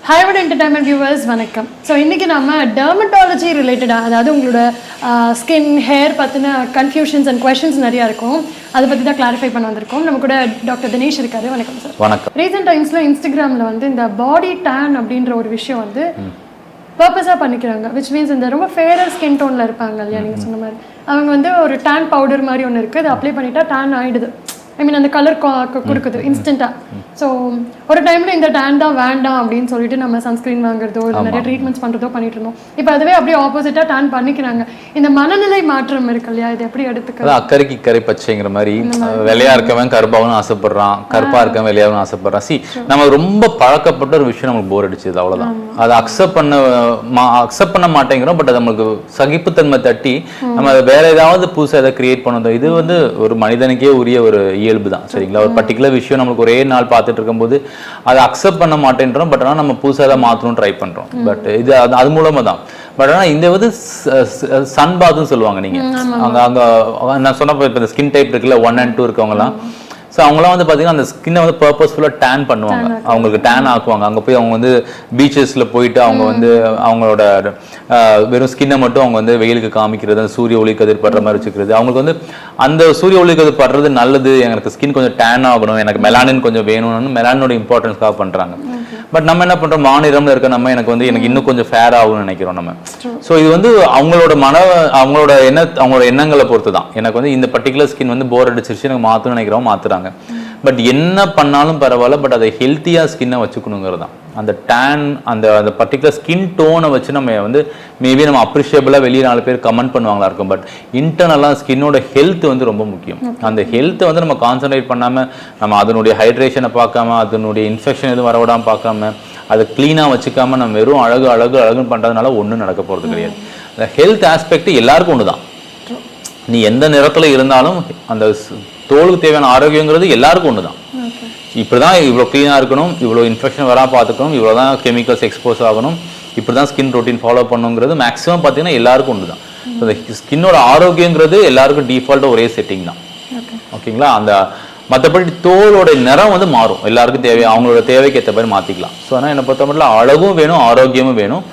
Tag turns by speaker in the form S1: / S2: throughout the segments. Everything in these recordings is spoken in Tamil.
S1: ஹைவுட் என்டர்டைன்மெண்ட் வியூவர்ஸ் வணக்கம். ஸோ இன்றைக்கி நம்ம டெர்மட்டாலஜி ரிலேட்டடாக, அதாவது உங்களோட ஸ்கின் ஹேர் பற்றின கன்ஃபியூஷன்ஸ் அண்ட் கொஷின்ஸ் நிறையா இருக்கும். அதை பற்றி தான் கிளாரிஃபை பண்ண வந்திருக்கோம். நம்ம கூட டாக்டர் தினேஷ் இருக்காரு. வணக்கம் சார்.
S2: வணக்கம்.
S1: ரீசெண்ட் டைம்ஸில் இன்ஸ்டாகிராமில் வந்து இந்த பாடி டேன் அப்படின்ற ஒரு விஷயம் வந்து பர்பஸாக பண்ணிக்கிறாங்க. விச் மீன்ஸ் இந்த ரொம்ப ஃபேரர் ஸ்கின் டோனில் இருப்பாங்க இல்லையா, நீங்கள் சொன்ன மாதிரி அவங்க வந்து ஒரு டேன் பவுடர் மாதிரி ஒன்று இருக்குது, அதை அப்ளை பண்ணிட்டா டேன் ஆகிடுது. ஐ மீன் அந்த கலர் கொடுக்குது இன்ஸ்டண்ட்டாக. ஸோ ஒரு டைமில் இந்த டேன் தான் வேண்டாம் அப்படின்னு சொல்லிட்டு நம்ம சன்ஸ்க்ரீன் வாங்குறதோ இல்லை நிறைய ட்ரீட்மெண்ட்ஸ் பண்ணுறதோ பண்ணிட்டு இருந்தோம். இப்போ அதுவே அப்படியே ஆப்போசிட்டாக டேன் பண்ணிக்கிறாங்க. இந்த மனநிலை மாற்றம் இருக்கு இல்லையா, இது எப்படி எடுத்துக்க?
S2: அக்கறைக்கு கரை பச்சைங்கிற மாதிரி வெள்ளையா இருக்கவன் கருப்பாவும் ஆசைப்படுறான், கருப்பா இருக்கவன் வெள்ளையாவும் ஆசைப்படுறான். நம்ம ரொம்ப பழக்கப்பட்ட ஒரு விஷயம் நமக்கு போர் அடிச்சது, அவ்வளவுதான். அதை அக்செப்ட் பண்ண மாட்டேங்கிறோம். பட் அது நம்மளுக்கு சகிப்புத்தன்மை தட்டி நம்ம அதை வேற ஏதாவது புதுசாக எதாவது கிரியேட் பண்ணணும். இது வந்து ஒரு மனிதனுக்கே உரிய ஒரு இயல்பு தான், சரிங்களா? ஒரு பர்டிகுலர் விஷயம் நம்மளுக்கு ஒரே நாள் பார்த்துட்டு இருக்கும்போது அதை அக்செப்ட் பண்ண மாட்டேன்றோம். பட் ஆனால் நம்ம புதுசாக தான் மாற்றணும் ட்ரை பண்றோம். பட் இது அது மூலமா தான். பட் ஆனால் இந்த வந்து சன் பாத்னு சொல்லுவாங்க. நீங்க அங்க நான் சொன்னப்போ இப்போ இந்த ஸ்கின் டைப் இருக்குல்ல 1 and 2 இருக்கவங்கலாம், ஸோ அவங்களாம் வந்து பார்த்தீங்கன்னா அந்த ஸ்கின்னை வந்து பர்பஸ்ஃபுல்லாக டேன் பண்ணுவாங்க, அவங்களுக்கு டேன் ஆக்குவாங்க. அங்கே போய் அவங்க வந்து பீச்சஸில் போயிட்டு அவங்க வந்து அவங்களோட வெறும் ஸ்கின்னை மட்டும் அவங்க வந்து வெயிலுக்கு காமிக்கிறது, அந்த சூரிய ஒளி கதிர் படுற மாதிரி வச்சுக்கிறது. அவங்களுக்கு வந்து அந்த சூரிய ஒளி கதிர் படுறது நல்லது, எனக்கு ஸ்கின் கொஞ்சம் டேன் ஆகணும், எனக்கு மெலானின் கொஞ்சம் வேணும்னு மெலானினோட இம்பார்ட்டன்ஸ்க்காக பண்ணுறாங்க. பட் நம்ம என்ன பண்ணுறோம், மாநிலம்ல இருக்க நம்ம எனக்கு வந்து எனக்கு இன்னும் கொஞ்சம் ஃபேர் ஆகும்னு நினைக்கிறோம் நம்ம. ஸோ இது வந்து அவங்களோட எண்ணங்களை பொறுத்து தான். எனக்கு வந்து இந்த பர்டிகுலர் ஸ்கின் வந்து போர் அடிச்சிருச்சு, எனக்கு மாற்றணும்னு நினைக்கிறோம், மாற்றுறாங்க. பட் என்ன பண்ணாலும் பரவாயில்ல, பட் அதை ஹெல்த்தியாக ஸ்கின்னை வச்சுக்கணுங்கிறது தான். அந்த டேன் அந்த பர்டிகுலர் ஸ்கின் டோனை வச்சு நம்ம வந்து மேபி நம்ம அப்ரிஷியபிளாக வெளியே 4 பேர் கமெண்ட் பண்ணுவாங்களா இருக்கும். பட் இன்டர்னலாக ஸ்கின்னோட ஹெல்த் வந்து ரொம்ப முக்கியம். அந்த ஹெல்த்தை வந்து நம்ம கான்சன்ட்ரேட் பண்ணாமல், நம்ம அதனுடைய ஹைட்ரேஷனை பார்க்காம, அதனுடைய இன்ஃபெக்ஷன் எதுவும் வரவிடாமல் பார்க்காம, அதை க்ளீனாக வச்சுக்காம நம்ம வெறும் அழகுன்னு பண்ணுறதுனால ஒன்றும் நடக்க போகிறது கிடையாது. அந்த ஹெல்த் ஆஸ்பெக்ட் எல்லாருக்கும் ஒன்று தான். நீ எந்த நிறத்தில் இருந்தாலும் அந்த தோலுக்கு தேவையான ஆரோக்கியங்கிறது எல்லாருக்கும் ஒன்று தான். இப்படிதான் இவ்வளோ க்ளீனாக இருக்கணும், இவ்வளோ இன்ஃபெக்ஷன் வராமல் பார்த்துக்கணும், இவ்வளோ தான் கெமிக்கல்ஸ் எக்ஸ்போஸ் ஆகணும், இப்படி தான் ஸ்கின் ரொட்டீன் ஃபாலோ பண்ணுங்கிறது மேக்ஸிமம் பார்த்தீங்கன்னா எல்லாருக்கும் ஒன்று தான். இந்த ஸ்கின்னோட ஆரோக்கியங்கிறது எல்லாருக்கும் டிஃபால்ட்டாக ஒரே செட்டிங் தான். ஓகேங்களா? அந்த மற்றபடி தோலோட நிறம் வந்து மாறும், எல்லாருக்கும் அவங்களோட தேவைக்கு ஏற்ற மாதிரி மாற்றிக்கலாம். ஸோ ஆனால் என்னை பொறுத்த மட்டும் அழகும் வேணும், ஆரோக்கியமும் வேணும்.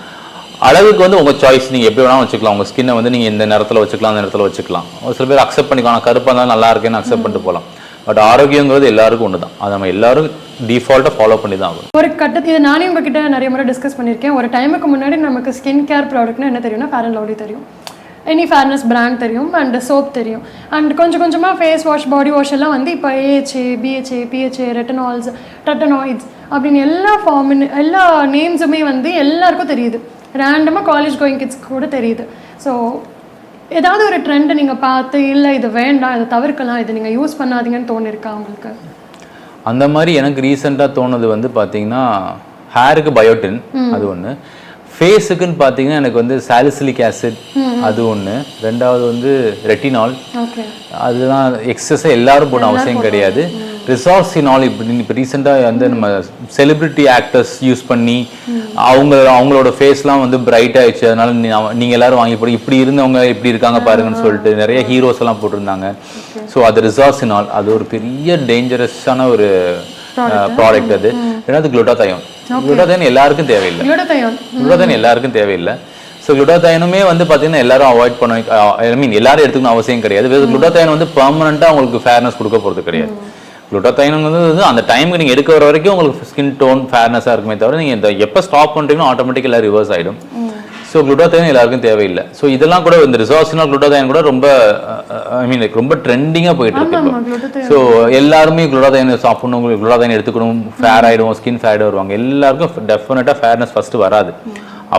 S2: அழகுக்கு வந்து உங்கள் சாய்ஸ், நீங்கள் எப்படி வேணாலும் வச்சுக்கலாம். உங்கள் ஸ்கின்னை வந்து நீங்கள் இந்த நேரத்தில் வச்சுக்கலாம், அந்த நேரத்தில் வச்சுக்கலாம். ஒரு சில பேர் அக்செப்ட் பண்ணிக்கலாம், கருப்பாக இருந்தாலும் நல்லா இருக்கேன்னு அக்செப்ட் பண்ணிட்டு போகலாம். பட் ஆரோக்கியங்கிறது எல்லாருக்கும் ஒன்று தான். அதை நம்ம எல்லாரும் டிஃபால்ட்டாக ஃபாலோ பண்ணி தான் ஆகும்.
S1: ஒரு கட்டத்தில் இதை நானே உங்ககிட்ட நிறைய முறை டிஸ்கஸ் பண்ணியிருக்கேன். ஒரு டைமுக்கு முன்னாடி நமக்கு ஸ்கின் கேர் ப்ராடக்ட்னா என்ன தெரியும்னா ஃபேர் அண்ட் லவ்லி தெரியும், எனி ஃபேர்னஸ் பிராண்ட் தெரியும், அண்ட் சோப் தெரியும். அண்ட் கொஞ்சம் கொஞ்சமாக ஃபேஸ் வாஷ், பாடி வாஷ் எல்லாம் வந்து இப்போ AHA, BHA, PHA, ரெட்டனால்ஸ், டெட்டனாய்ட்ஸ் அப்படின்னு எல்லா நேம்ஸுமே வந்து எல்லாருக்கும் தெரியுது. ரேண்டமாக காலேஜ் கோயிங் கிட்ஸ்க்கு கூட தெரியுது. ஸோ ஏதாவது ஒரு ட்ரெண்டை நீங்கள் பார்த்து இல்லை இது வேண்டாம், இதை தவிர்க்கலாம், இதை நீங்கள் யூஸ் பண்ணாதீங்கன்னு தோணிருக்கா உங்களுக்கு?
S2: அந்த மாதிரி எனக்கு ரீசெண்டாக தோணுது வந்து பார்த்தீங்கன்னா ஹேருக்கு பயோட்டின், அது ஒன்று. ஃபேஸுக்குன்னு பார்த்தீங்கன்னா எனக்கு வந்து சாலிசிலிக் ஆசிட், அது ஒன்று. ரெண்டாவது வந்து ரெட்டினால், அதுதான் எக்ஸஸாக எல்லாரும் போன அவசியம் கிடையாது. ரிசார்சினால் இப்போ ரீசெண்டாக வந்து நம்ம செலிபிரிட்டி ஆக்டர்ஸ் யூஸ் பண்ணி அவங்களோட ஃபேஸ்லாம் வந்து பிரைட் ஆயிடுச்சு, அதனால நீங்கள் எல்லாரும் வாங்கி போடுங்க, இப்படி இருந்தவங்க இப்படி இருக்காங்க பாருங்கன்னு சொல்லிட்டு நிறைய ஹீரோஸ் எல்லாம் போட்டிருந்தாங்க. ஸோ அது ரிசார்சினால், அது ஒரு பெரிய டேஞ்சரஸான ஒரு ப்ராடக்ட். அது ரெண்டாவது குளுட்டாதயோன். குளுட்டாதயோன் எல்லாருக்கும் தேவையில்லை, குளுட்டாதயோன் எல்லாருக்கும் தேவையில்லை. ஸோ குளுட்டாதயோனுமே வந்து பார்த்தீங்கன்னா எல்லாரும் அவாய்ட் பண்ண, ஐ மீன் எல்லாரும் எடுத்துக்கணும் அவசியம் கிடையாது. குளுட்டாதயோன் வந்து பெர்மனெண்ட்டாக உங்களுக்கு ஃபேர்னஸ் கொடுக்க போகிறது கிடையாது. குளுட்டாதயோன் வந்து அந்த டைமுக்கு நீங்கள் எடுக்க வர வரைக்கும் உங்களுக்கு ஸ்கின் டோன் ஃபேர்னஸாக இருக்குமே தவிர நீங்கள் இந்த எப்போ ஸ்டாப் பண்ணுறீங்களோ ஆட்டோமேட்டிக்காக ரிவர்ஸ் ஆகிடும். ஸோ குளுட்டாதயோன் எல்லாருக்கும் தேவையில்லை. ஸோ இதெல்லாம் கூட இந்த ரிசார்சினால் குளுட்டாதயோன் கூட ரொம்ப ஐ மீன் ரொம்ப ட்ரெண்டிங்காக போயிட்டு இருக்கு. ஸோ எல்லாருமே குளுட்டாதயோன் சாப்பிடணும், குளுட்டாதயோன் எடுத்துக்கணும், ஃபேர் ஆகிடும், ஸ்கின் ஃபேர் வருவாங்க. எல்லாருக்கும் டெஃபினட்டாக ஃபேர்னஸ் ஃபஸ்ட்டு வராது.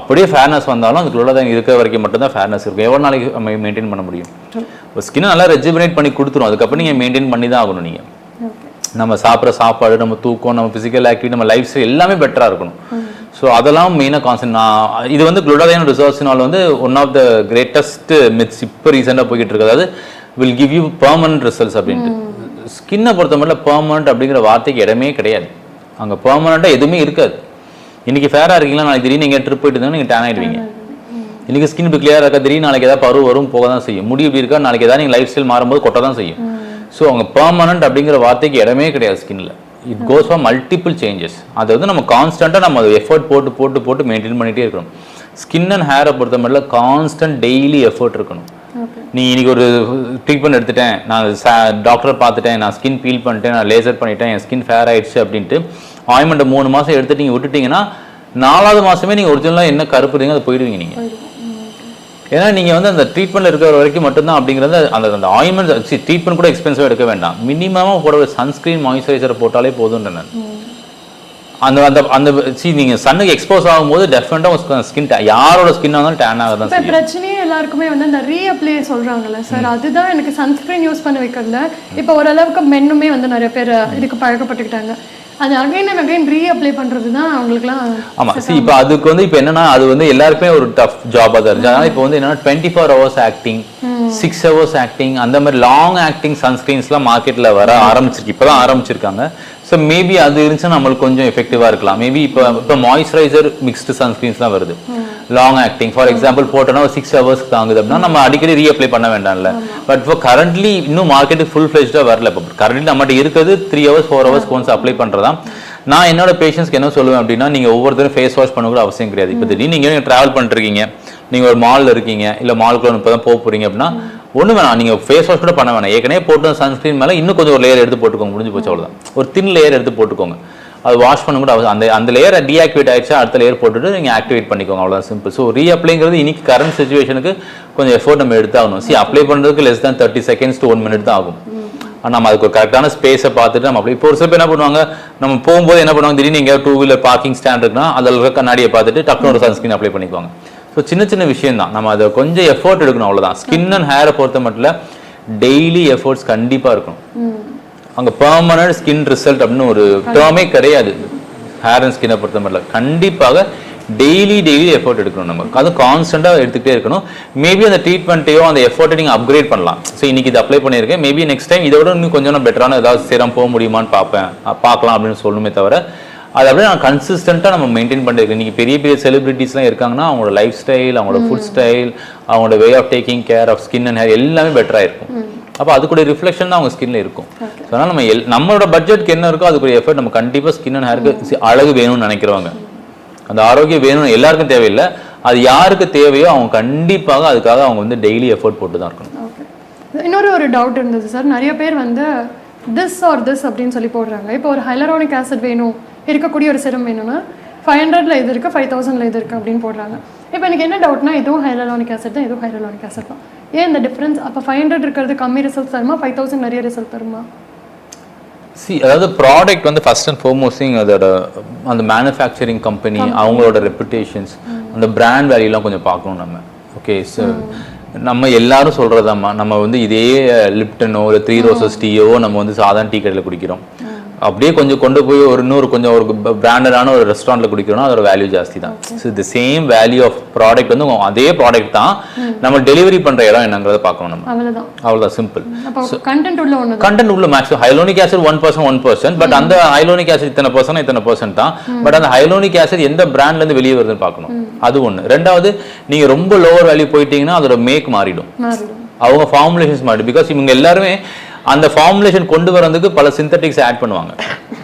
S2: அப்படியே ஃபேர்னஸ் வந்தாலும் அந்த குளுட்டாதயோன் இருக்கிற வரைக்கும் மட்டும்தான் ஃபேர்னஸ் இருக்கும். எவ்வளோ நாளைக்கு நம்ம மெயின்டைன் பண்ண முடியும்? ஒரு ஸ்கின்னை நல்லா ரெஜுவினேட் பண்ணி கொடுத்துரும், அதுக்கப்புறம் நீங்கள் மெயின்டைன் பண்ணி தான் ஆகணும். நீங்கள் நம்ம சாப்பிட்ற சாப்பாடு, நம்ம தூக்கம், நம்ம ஃபிசிக்கல் ஆக்டிவிட்டி, நம்ம லைஃப் ஸ்டைல் எல்லாமே பெட்டராக இருக்கணும். ஸோ அதெல்லாம் மெயினாக கான்சென்ட். இது வந்து குளுட்டாதயோன் ரிசர்ச்னால் வந்து one of the greatest myths இப்போ ரீசெண்டாக போய்கிட்டு இருக்கு. அதாவது will give you permanent results அப்படின்ட்டு. ஸ்கின்னை பொறுத்த மட்டும் பெர்மனன்ட் அப்படிங்கிற வார்த்தைக்கு இடமே கிடையாது. அங்கே பெர்மனண்ட்டாக எதுவுமே இருக்காது. இன்றைக்கி ஃபேராக இருக்கீங்களா, நாளைக்கு திடீர்னு நீங்கள் ட்ரிப் போயிட்டு இருந்தாலும் நீங்கள் டேன் ஆகிடுவீங்க. இன்றைக்கி ஸ்கின் இப்போ கிளியராக இருக்கா, திடீர்னு நாளைக்கு ஏதாவது பருவம் வரும், போக தான் செய்யும். முடி இப்படி இருக்கா, நாளைக்கு ஏதாவது நீங்கள் லைஃப் ஸ்டைல் மாறும்போது கொட்ட தான் செய்யும். ஸோ அவங்க பெர்மனன்ட் அப்படிங்கிற வார்த்தைக்கு இடமே கிடையாது ஸ்கின்ல. It goes for multiple changes. அது வந்து நம்ம கான்ஸ்டண்ட்டாக நம்ம எஃபர்ட் போட்டு போட்டு போட்டு மெயின்டைன் பண்ணிகிட்டே இருக்கணும். ஸ்கின் அண்ட் ஹேரை பொறுத்த மட்டும் கான்ஸ்டன்ட் டெய்லி எஃபர்ட் இருக்கணும். நீ இன்னைக்கு ஒரு ட்ரீட்மெண்ட் எடுத்துட்டேன், நான் டாக்டரை பார்த்துட்டேன், நான் ஸ்கின் பீல் பண்ணிட்டேன், நான் லேசர் பண்ணிட்டேன், என் ஸ்கின் ஃபேர் ஆயிடுச்சு அப்படின்ட்டு ஆயின்மெண்ட்டை 3 மாதம் எடுத்துட்டு நீங்கள் விட்டுட்டீங்கன்னா 4வது மாதமே நீங்கள் ஒரிஜினலாக என்ன கருப்புறீங்க அதை போயிடுவீங்க நீங்கள். ஏன்னா நீங்கள் வந்து அந்த ட்ரீட்மெண்ட் இருக்கிற வரைக்கும் மட்டும்தான் அப்படிங்கிறது அந்த ஆயின்மெண்ட் ட்ரீட்மெண்ட் கூட எக்ஸ்பென்சிவாக எடுக்க வேண்டாம். மினிமமாக போட சன்ஸ்க்ரீன் மாய்ஸ்சரைசரை போட்டாலே போதும். அந்த அந்த அந்த நீங்கள் சன்னுக்கு எக்ஸ்போஸ் ஆகும்போது டெஃபினட்டாக ஸ்கின் யாரோட ஸ்கின்னாக இருந்தாலும் டேன் ஆக தான் செய்யும்.
S1: பிரச்சனையே எல்லாருக்குமே வந்து அந்த ரீஅப்ளை சொல்கிறாங்கல்ல சார், அதுதான் எனக்கு சன்ஸ்க்ரீன் யூஸ் பண்ண வைக்கிறதுல இப்போ ஓரளவுக்கு மென்னுமே வந்து நிறைய பேர் இதுக்கு பழக்கப்பட்டுக்கிட்டாங்க. அது அகைன் அண்ட் அகைன் ரீஅப்ளை பண்ணுறது தான் அவங்களுக்குலாம். ஆமாம்,
S2: இப்போ அதுக்கு வந்து இப்போ என்னன்னா அது வந்து எல்லாருக்குமே ஒரு டஃப் ஜாபாக தான் இருக்குது. அதனால் இப்போ வந்து என்னன்னா 24 hours ஆக்டிங், 6 hours ஆக்டிங், அந்த மாதிரி லாங் ஆக்டிங் சன்ஸ்க்ரீன்ஸ்லாம் மார்க்கெட்டில் வர ஆரம்பிச்சிருக்கு, இப்போ தான் ஆரம்பிச்சிருக்காங்க. ஸோ மேபி அது இருந்துச்சுன்னா நம்மளுக்கு கொஞ்சம் எஃபெக்டிவாக இருக்கலாம். மேபி இப்போ மாய்ஸ்சரைசர் மிக்ஸ்டு சன்ஸ்க்ரீன்ஸ்லாம் வருது லாங் ஆக்டிங். ஃபார் எக்ஸாம்பிள் போட்டோன்னா 6 hours தாங்குது அப்படின்னா நம்ம அடிக்கடி ரீஅப்ளை பண்ண வேண்டாம்ல. பட் இப்போ கரண்ட்லி இன்னும் மார்க்கெட்டுக்கு ஃபுல் ஃப்ளெஜ்டாக வரல. இப்போ கரண்ட்லி நம்மகிட்ட இருக்கிறது 3 hours 4 hours ஒன்ஸ் அப்ளை பண்ணுறதா. நான் என்னோட பேஷண்ட்ஸ்க்கு என்ன சொல்லுவேன் அப்படின்னா, நீங்கள் ஒவ்வொருத்தரும் ஃபேஸ் வாஷ் பண்ண கூட அவசியம் கிடையாது. இப்போ திடீர்னு நீங்கள் ட்ராவல் பண்ணிருக்கீங்க, நீங்கள் ஒரு மாலில் இருக்கீங்க, இல்லை மாலுக்குள்ள இப்போ தான் போக போகிறீங்க அப்படின்னா ஒன்றும் வேணாம், நீங்கள் ஃபேஸ் வாஷ் கூட பண்ண வேணாம். ஏற்கனவே போட்டு சன்ஸ்க்ரீன் மேலே இன்னும் கொஞ்சம் ஒரு லேயர் எடுத்து போட்டுக்கோங்க, முடிஞ்சு போச்சு அவ்வளோதான். ஒரு தின் லேயர் எடுத்து போட்டுக்கோங்க, அது வாஷ் பண்ண கூட அந்த லேயரை டீஆக்டிவேட் ஆயிடுச்சா அடுத்த லேயர் போட்டுட்டு நீங்கள் ஆக்டிவேட் பண்ணிக்கோங்க, அவ்வளோதான் சிம்பிள். ஸோ ரீஅப்ளைங்கிறது இன்னைக்கு கரண்ட் சுச்சுவேஷனுக்கு கொஞ்சம் எஃபோர்ட் நம்ம எடுத்தாகணும். அப்ளை பண்ணுறதுக்கு less than 30 seconds to 1 minute தான் ஆகும். நம்ம அதுக்கு ஒரு கரெக்டான ஸ்பேஸை பார்த்துட்டு நம்ம அப்படி இப்போ ஒரு சில பேர் என்ன பண்ணுவாங்க, நம்ம போகும்போது என்ன பண்ணுவாங்க, திடீர்னு எங்கேயாவது 2-wheeler பார்க்கிங் ஸ்டாண்ட் இருக்குன்னா அதில் இருக்க கண்ணாடியை பார்த்துட்டு டக்குனு ஒரு சன்ஸ்கிரீன் அப்ளை பண்ணிக்குவாங்க. ஸோ சின்ன சின்ன விஷயம் தான், நம்ம அதை கொஞ்சம் எஃபோர்ட் எடுக்கணும், அவ்வளோதான். ஸ்கின் அண்ட் ஹேரை பொறுத்த மட்டும் டெய்லி எஃபோர்ட்ஸ் கண்டிப்பாக இருக்கணும். அங்கே பெர்மனன்ட் ஸ்கின் ரிசல்ட் அப்படின்னு ஒரு டேர்மே கிடையாது. ஹேர் அண்ட் ஸ்கின்னை பொறுத்த மட்டும் கண்டிப்பாக டெய்லி எஃபோர்ட் எடுக்கணும். நம்ம அது கான்ஸ்டன்ட்டாக எடுத்துகிட்டே இருக்கணும். மேபி அந்த ட்ரீட்மெண்ட்டையோ அந்த எஃபோர்ட்டை நீங்கள் அப்கிரேட் பண்ணலாம். ஸோ இன்னைக்கு இது அப்ளை பண்ணியிருக்கேன், மேபி நெக்ஸ்ட் டைம் இதோட இன்னும் கொஞ்சம் பெட்டரான ஏதாவது சிரம் போக முடியுமான்னு பார்க்கலாம் அப்படின்னு சொல்லணுமே தவிர, அது அப்படியே நான் கன்சிஸ்டண்ட்டாக நம்ம மெயின்டைன் பண்ணிருக்கேன். இன்றைக்கி பெரிய பெரிய செலிபிரிட்டிஸ்லாம் இருக்காங்கன்னா அவங்களோட லைஃப் ஸ்டைல், அவங்களோட ஃபுட் ஸ்டைல், அவங்களோட way of taking care of skin and hair எல்லாமே பெட்டராக இருக்கும். அப்போ அதுக்குடைய ரிஃப்ளெக்ஷன் தான் அவங்க ஸ்கின்ல இருக்கும். ஸோ அதனால் நம்ம நம்மளோட பட்ஜெட்க்கு என்ன இருக்கோ அதுக்குரிய எஃபர்ட் நம்ம கண்டிப்பாக ஸ்கின் அண்ட் ஹேருக்கு அழகு வேணும்னு நினைக்கிறவங்க, அந்த ஆரோக்கியம் வேணும்னு எல்லாருக்கும் தேவையில்லை, அது யாருக்கு தேவையோ அவங்க கண்டிப்பாக அதுக்காக அவங்க வந்து டெய்லி எஃபோர்ட் போட்டு தான் இருக்கணும்.
S1: இன்னொரு டவுட் இருந்தது சார், நிறைய பேர் வந்து திஸ் ஆர் திஸ் அப்படின்னு சொல்லி போடுறாங்க. இப்போ ஒரு ஹைலரானிக் ஆசிட் வேணும், இருக்கக்கூடிய ஒரு சிரம் வேணும்னா 500ல் இது இருக்குது, 5000ல் இது இருக்குது அப்படின்னு போடுறாங்க. இப்போ எனக்கு என்ன டவுட்னா, இதுவும் ஹைலரானிக் ஆசிட் தான், இதுவும் ஹைலரானிக் ஆசிட் தான், ஏன் இந்த டிஃப்ரென்ஸ்? அப்போ 500 இருக்கிறது கம்மி ரிசல்ட் தருமா, 5000 நிறைய ரிசல்ட் தருமா?
S2: அதாவது ப்ராடக்ட் வந்து ஃபர்ஸ்ட் அண்ட் ஃபார்மோஸ்டிங் அதோட அந்த மேனுஃபேக்சரிங் கம்பெனி அவங்களோட ரெப்புடேஷன்ஸ், அந்த பிராண்ட் வேல்யூலாம் கொஞ்சம் பார்க்கணும் நம்ம. ஓகே, ஸோ நம்ம எல்லாரும் சொல்கிறதாம்மா, நம்ம வந்து இதே லிப்டனோ இல்லை 3 Roses டீயோ நம்ம வந்து சாதாரண டீ கடையில் குடிக்கிறோம், அப்படியே கொஞ்சம் கொண்டு போய் இன்னொரு கொஞ்சம் ஒரு பிராண்டடான ஒரு ரெஸ்டாரண்ட்டில் குடிக்கிறோம்னா அதோட வேல்யூ ஜாஸ்தி தான். So the same value of product வந்து அதே ப்ராடக்ட் தான், நம்ம டெலிவரி பண்ணுற இடம் என்னங்கிறத பார்க்கணும் நம்ம, அவ்வளோதான் சிம்பிள். கண்டென்ட் உள்ள மேக்ஸிமம் ஹைலோனிக் ஆசிட் 1%, பட் அந்த ஹைலோனிக் ஆசிட் இத்தனை பர்சன்ட் தான், பட் அந்த ஹைலோனிக் ஆசிட் எந்த பிராண்ட்லேருந்து வெளியே வருதுன்னு பார்க்கணும், அது ஒன்று. ரெண்டாவது, நீங்கள் ரொம்ப லோவர் வேல்யூ போயிட்டீங்கன்னா அதோட மேக் மாறிடும், அவங்க ஃபார்முலேஷன்ஸ் மாறிடும். பிகாஸ் இவங்க எல்லாருமே அந்த ஃபார்முலேஷன் கொண்டு வரதுக்கு பல சிந்தட்டிக்ஸ் ஆட் பண்ணுவாங்க,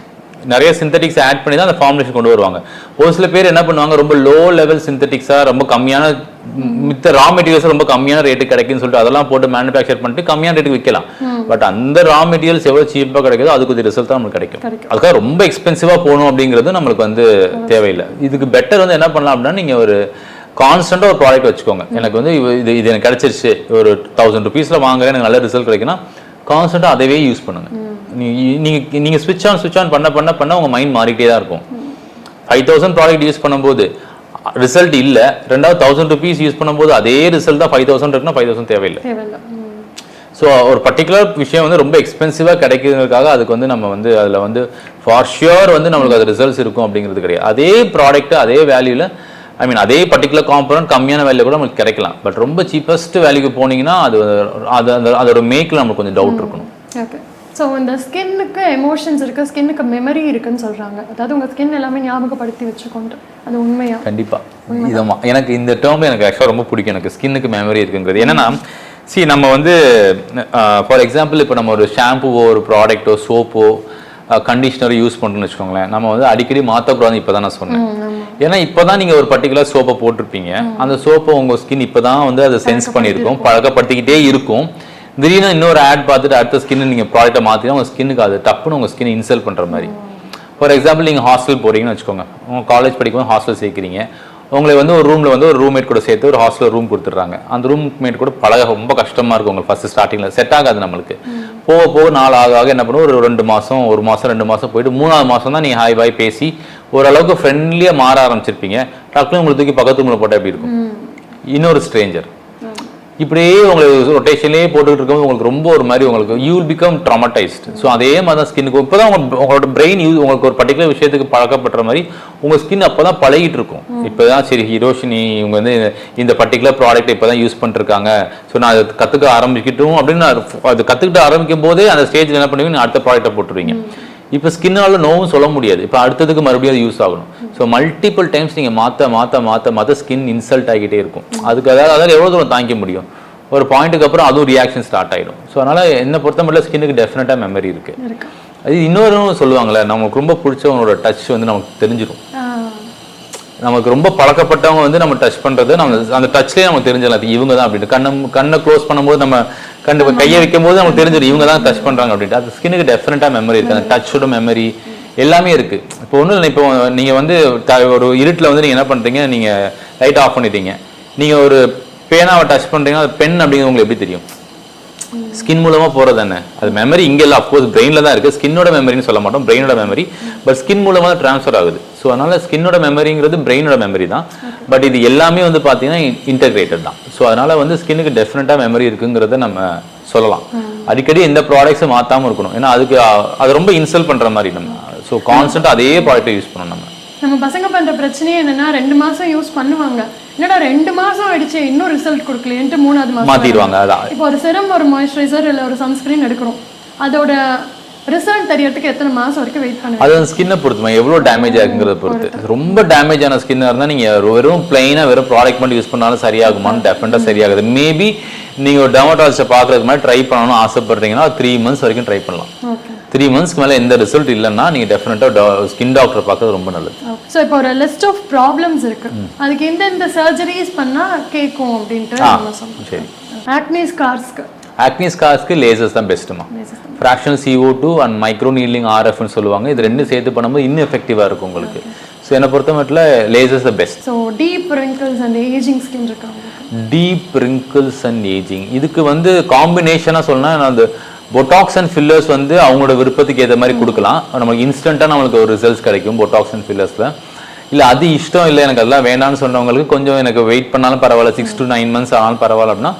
S2: நிறைய சிந்தட்டிக்ஸ் ஆட் பண்ணி தான் அந்த ஃபார்முலேஷன் கொண்டு வருவாங்க. ஒரு சில பேர் என்ன பண்ணுவாங்க, ரொம்ப லோ லெவல் சிந்தட்டிக்ஸாக ரொம்ப கம்மியான மித்த ரா மெட்டீரியல்ஸ் ரொம்ப கம்மியான ரேட்டு கிடைக்குன்னு சொல்லிட்டு அதெல்லாம் போட்டு மேனுஃபேக்சர் பண்ணிட்டு கம்மியான ரேட்டுக்கு விற்கலாம். பட் அந்த ரா மெட்டீரியல்ஸ் எவ்வளோ சீப்பாக கிடைக்குதோ அதுக்கு ரிசல்ட் தான் நமக்கு கிடைக்கும். அதுக்காக ரொம்ப எக்ஸ்பென்சிவாக போகணும் அப்படிங்கிறது நம்மளுக்கு வந்து தேவையில்லை. இதுக்கு பெட்டர் வந்து என்ன பண்ணலாம் அப்படின்னா, நீங்கள் ஒரு கான்ஸ்டன்ட்டாக ஒரு ப்ராடக்ட் வச்சுக்கோங்க. எனக்கு வந்து இது எனக்கு கிடைச்சிருச்சு, ஒரு 1000 rupeesல வாங்குறேன், எனக்கு நல்ல ரிசல்ட் கிடைக்குன்னா கான்ஸ்டன்ட்டாக அதவே யூஸ் பண்ணுங்க. நீங்கள் ஸ்விட்ச் ஆன் பண்ண உங்கள் மைண்ட் மாறிக்கிட்டே தான் இருக்கும். 5000 ப்ராடக்ட் யூஸ் பண்ணும்போது ரிசல்ட் இல்லை, ரெண்டாவது 1000 rupees யூஸ் பண்ணும்போது அதே ரிசல்ட் தான் 5000 இருக்குன்னா 5000 தேவையில்லை. ஸோ ஒரு பர்டிகுலர் விஷயம் வந்து ரொம்ப எக்ஸ்பென்சிவாக கிடைக்கிறதுக்காக அதுக்கு வந்து நம்ம வந்து அதில் வந்து ஃபார் ஷியோர் வந்து நம்மளுக்கு அது ரிசல்ட்ஸ் இருக்கும் அப்படிங்கிறது கிடையாது. அதே ப்ராடக்ட் அதே வேல்யூவில், ஐ மீன் அதே பர்டிகுலர் காம்பனன்ட் கம்மியான வேல்யூ கூட நமக்கு கிடைக்கலாம். பட் ரொம்ப சீப்பஸ்ட் வேல்யூக்கு போனீங்கன்னா அதோட மேக்கில் நமக்கு கொஞ்சம் டவுட் இருக்கணும்.
S1: ஓகே, ஸோ இந்த ஸ்கின்னுக்கு எமோஷன்ஸ் இருக்குது, ஸ்கின்னுக்கு மெமரி இருக்குன்னு சொல்கிறாங்க. அதாவது உங்கள் ஸ்கின் எல்லாமே ஞாபகப்படுத்தி வச்சுக்கொண்டு, அது உண்மையா?
S2: கண்டிப்பாக இதமா எனக்கு இந்த டேர்ம் எனக்கு ஆக்சுவலாக ரொம்ப பிடிக்கும், எனக்கு ஸ்கின்னுக்கு மெமரி இருக்குங்கிறது. என்னன்னா நம்ம வந்து ஃபார் எக்ஸாம்பிள் இப்போ நம்ம ஒரு ஷாம்புவோ ஒரு ப்ராடக்டோ சோப்போ கண்டிஷனர் யூஸ் பண்ணுறோம்னு வச்சுக்கோங்களேன், நம்ம வந்து அடிக்கடி மாற்றக்கூடாது. இப்போ தான் நான் சொன்னேன். ஏன்னா இப்போ தான் நீங்கள் ஒரு பர்டிகுலர் சோப்பை போட்டிருப்பீங்க, அந்த சோப்பை உங்கள் ஸ்கின் இப்போ தான் வந்து அதை சென்ஸ் பண்ணியிருக்கும், பழக்கப்படுத்திக்கிட்டே இருக்கும். திடீர்னு இன்னொரு ஆட் பார்த்துட்டு அடுத்த ஸ்கின்னு நீங்கள் ப்ராடக்ட்டை மாற்றினா உங்கள் ஸ்கின்னுக்கு அது டப்புன்னு உங்கள் ஸ்கின் இன்சல்ட் பண்ணுற மாதிரி. ஃபார் எக்ஸாம்பிள் நீங்கள் ஹாஸ்டல் போகிறீங்கன்னு வச்சுக்கோங்க, உங்கள் காலேஜ் படிக்கும்போது ஹாஸ்டல் சேர்க்குறீங்க, உங்களை வந்து ஒரு ரூமில் வந்து ஒரு ரூம்மேட் கூட சேர்த்து ஒரு ஹாஸ்டலில் ரூம் கொடுத்துட்றாங்க. அந்த ரூம்மேட் கூட பழக ரொம்ப கஷ்டமாக இருக்கும் உங்களுக்கு. ஃபஸ்ட்டு ஸ்டார்டிங்கில் செட் ஆகாது நம்மளுக்கு. போக போக நாள் ஆக என்ன பண்ணுவோம், ஒரு 2 மாதம் 1 மாதம் 2 மாதம் போயிட்டு 3ஆவது மாதம் தான் நீங்கள் ஹாய் பாய் பேசி ஓரளவுக்கு ஃப்ரெண்ட்லியாக மாற ஆரம்பிச்சிருப்பீங்க. டக்குனு உங்களுக்கு தூக்கி பக்கத்து ரூமில் போட்டால் எப்படி இருக்கும், இன்னொரு ஸ்ட்ரேஞ்சர். இப்படியே உங்களுக்கு ரொட்டேஷன்லேயே போட்டுக்கிட்டு இருக்கும்போது உங்களுக்கு ரொம்ப ஒரு மாதிரி உங்களுக்கு you will become traumatised. So அதே மாதிரி தான் ஸ்கின்னுக்கு இப்போ தான் உங்களோட பிரெயின் உங்களுக்கு ஒரு பர்டிகுலர் விஷயத்துக்கு பழக்கப்படுற மாதிரி உங்கள் ஸ்கின் அப்போ தான் பழகிட்டு இருக்கும். இப்போ தான் சரி ஹிரோஷினி இவங்க வந்து இந்த பர்டிகுலர் ப்ராடக்ட் இப்போ தான் யூஸ் பண்ணிருக்காங்க, ஸோ நான் அதை கற்றுக்க ஆரம்பிக்கிட்டும் அப்படின்னு அது கற்றுக்கிட்டு ஆரம்பிக்கும் போதே அந்த ஸ்டேஜில் என்ன பண்ணுவீங்க, நான் அடுத்த ப்ராடக்ட்டை போட்டுருவீங்க. இப்போ ஸ்கின்னால நோவும் சொல்ல முடியாது, இப்போ அடுத்ததுக்கு மறுபடியும் அது யூஸ் ஆகணும். ஸோ மல்டிபிள் டைம்ஸ் நீங்கள் மாற்ற ஸ்கின் இன்சல்ட் ஆகிட்டே இருக்கும். அதுக்கு அதாவது எவ்வளோ தூரம் தாங்கிக்க முடியும், ஒரு பாயிண்ட்டுக்கு அப்புறம் அதுவும் ரியாக்ஷன் ஸ்டார்ட் ஆகிடும். ஸோ அதனால் என்ன பொறுத்த மட்டும் ஸ்கின்னுக்கு டெஃபினட்டாக மெமரி இருக்குது. அது இன்னொரு சொல்லுவாங்களே, நமக்கு ரொம்ப பிடிச்சவங்களோட டச் வந்து நமக்கு தெரிஞ்சிடும். நமக்கு ரொம்ப பழக்கப்பட்டவங்க வந்து நம்ம டச் பண்ணுறது நம்ம அந்த டச்லேயே நமக்கு தெரிஞ்சிடலாம் இவங்க தான் அப்படின்ட்டு. கண்ணை க்ளோஸ் பண்ணும்போது நம்ம கையை வைக்கும் போது நமக்கு தெரிஞ்சிடும் இவங்க தான் டச் பண்ணுறாங்க அப்படின்ட்டு. அது ஸ்கின்னுக்கு டெஃபினட்டாக மெமரி இருக்குது, அந்த டச்சோட மெமரி எல்லாமே இருக்குது. இப்போ ஒன்றும் இல்லை, இப்போ நீங்கள் வந்து ஒரு இருட்டில் வந்து நீங்கள் என்ன பண்ணுறீங்க, நீங்கள் லைட் ஆஃப் பண்ணிட்டீங்க, நீங்கள் ஒரு பேனாவை டச் பண்ணுறீங்கன்னா அது பென் அப்படிங்கிறது உங்களுக்கு எப்படி தெரியும், ஸ்கின் மூலமாக போகிறது தானே. அது மெமரி இங்கே இல்லை, அஃப்கோர்ஸ் பிரெயினில் தான் இருக்குது. ஸ்கின்னோட மெமரின்னு சொல்ல மாட்டோம், பிரெயினோட மெமரி. பட் ஸ்கின் மூலமாக தான் ட்ரான்ஸ்ஃபர் ஆகுது. ஸோ அதனால் ஸ்கின்னோட மெமரிங்கிறது பிரெயினோட மெமரி தான். பட் இது எல்லாமே வந்து பார்த்தீங்கன்னா இன்டெகிரேட்டட் தான். ஸோ அதனால் வந்து ஸ்கின்னுக்கு டெஃபினட்டாக மெமரி இருக்குங்கிறத நம்ம சொல்லலாம். அடிக்கடி எந்த ப்ராடக்ட்ஸும் மாற்றாமல் இருக்கணும், ஏன்னா அதுக்கு அது ரொம்ப இன்சல்ட் பண்ணுற மாதிரி நம்ம. ஸோ கான்ஸ்டன்ட்டாக அதே ப்ராடக்ட்டை யூஸ் பண்ணணும்.
S1: நம்ம பசங்க பண்ணுற பிரச்சனையே என்னன்னா 2 மாதம் யூஸ் பண்ணுவாங்க, என்னடா 2 மாதம் ஆயிடுச்சு இன்னும் ரிசல்ட் கொடுக்கலையேன்ட்டு 3ஆவது மாதம் மாற்றிடுவாங்க. அதான் இப்போ ஒரு செரம் ஒரு மாய்ஸ்சரைசர் இல்லை ஒரு சன்ஸ்கிரீன் எடுக்கிறோம், அதோட ரிசல்ட் தெரியறதுக்கு எத்தனை மாதம் வரைக்கும் வெயிட் பண்ணுங்க. அது ஸ்கின்னை பொறுத்து, எவ்வளோ டேமேஜ் ஆகுங்கிறத பொறுத்து. ரொம்ப டேமேஜ் ஆன ஸ்கின்னாக இருந்தால் நீங்கள் வெறும் பிளைனாக வெறும் ப்ராடக்ட் மட்டும் யூஸ் பண்ணாலும் சரியாகுமான்னு டெஃபினட்டாக சரியாகுது. மேபி நீங்கள் ஒரு டெர்மட்டாலஜிஸ்ட்டை பார்க்குறதுக்கு மாதிரி ட்ரை பண்ணணும்னு ஆசைப்படுறீங்கன்னா 3 months வரைக்கும் ட்ரை பண்ணலாம். 3 monthsக்கு மேலே எந்த ரிசல்ட் இல்லைன்னா நீங்கள் டெஃபினட்டாக ஸ்கின் டாக்டரை பார்க்கறது ரொம்ப நல்லது. ஸோ இப்போ ஒரு லிஸ்ட் ஆஃப் ப்ராப்ளம்ஸ் இருக்கு, அதுக்கு எந்தெந்த சர்ஜரிஸ் பண்ணால் கேட்கும் அப்படின்ட்டு. சரி, ஆக்னி ஸ்கார்ஸ்க்கு லேசர்ஸ் தான் பெஸ்ட்டுமா. Fractional CO2 and micro needling RFன்னு சொல்லுவாங்க. இது ரெண்டும் சேர்த்து பண்ணும்போது இன்னும் எஃபெக்டிவாக இருக்கும் உங்களுக்கு. ஸோ என்னை பொறுத்த மட்டும் lasers the best. So deep wrinkles and ageing skin இருக்காங்க. டீப் ரிங்கிள்ஸ் அண்ட் ஏஜிங் இதுக்கு வந்து காம்பினேஷனாக சொன்னால் அந்த பொட்டாக்ஸ் அண்ட் ஃபில்லர்ஸ் வந்து அவங்களோட விருப்பத்துக்கு ஏற்ற மாதிரி கொடுக்கலாம். நமக்கு இன்ஸ்டண்ட்டாக நம்மளுக்கு ஒரு ரிசல்ட்ஸ் கிடைக்கும் பொட்டாக்ஸ் அண்ட் ஃபில்லர்ஸில். இல்லை அது இஷ்டம் இல்லை, எனக்கு அதெல்லாம் வேணான்னு சொன்னவங்களுக்கு கொஞ்சம் எனக்கு வெயிட் பண்ணாலும் பரவாயில்ல, 6 to 9 months ஆனாலும் பரவாயில்ல அப்படின்னா